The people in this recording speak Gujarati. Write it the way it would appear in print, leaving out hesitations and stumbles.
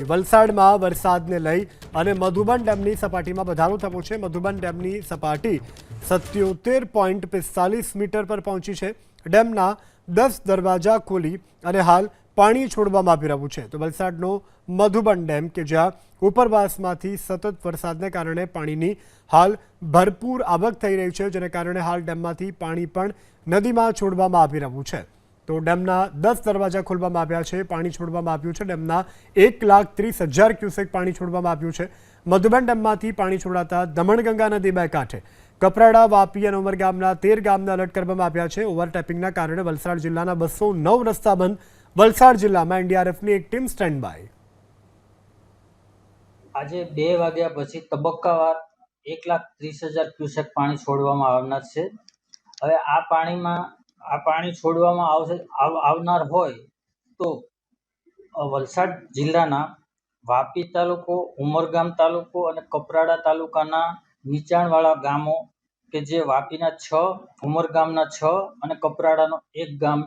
વલસાડમાં વરસાદને લઈ અને મધુબન ડેમની સપાટીમાં વધારો થયો છે। મધુબન ડેમની સપાટી 77.45 મીટર પર પહોંચી છે। ડેમના 10 દરવાજા ખોલી અને હાલ પાણી છોડવામાં આવી રહ્યું છે। તો વલસાડનો મધુબન ડેમ કે જ્યાં ઉપરવાસમાંથી સતત વરસાદને કારણે પાણીની હાલ ભરપૂર આવક થઈ રહી છે, જેને કારણે હાલ ડેમમાંથી પાણી પણ નદીમાં છોડવામાં આવી રહ્યું છે। તો ડેમના 10 દરવાજા ખોલવામાં આવ્યા છે, પાણી છોડવામાં આવ્યું છે। ડેમના 1,30,000 ક્યુસેક પાણી છોડવામાં આવ્યું છે। મધુબન ડેમમાંથી પાણી છોડાતા દમણગંગા નદી બે કાંઠે કપરાડા, વાપી અને ઉમરગામના 13 ગામને એલર્ટ કરવામાં આવ્યા છે। ઓવરટેપિંગના કારણે વલસાડ જિલ્લાના 209 રસ્તા બંધ। વલસાડ જિલ્લામાં એનડીઆરએફની એક ટીમ સ્ટેન્ડ બાય। આજે 2 વાગ્યા પછી તબક્કાવાર 1,30,000 ક્યુસેક પાણી છોડવામાં આવનાર છે। હવે આ પાણી છોડવામાં આવનાર હોય તો વલસાડ જિલ્લાના વાપી તાલુકો, ઉમરગામ તાલુકો અને કપરાડા તાલુકાના નીચાણવાળા ગામો કે જે વાપીના 6, ઉમરગામના 6 અને કપરાડાનો 1 ગામ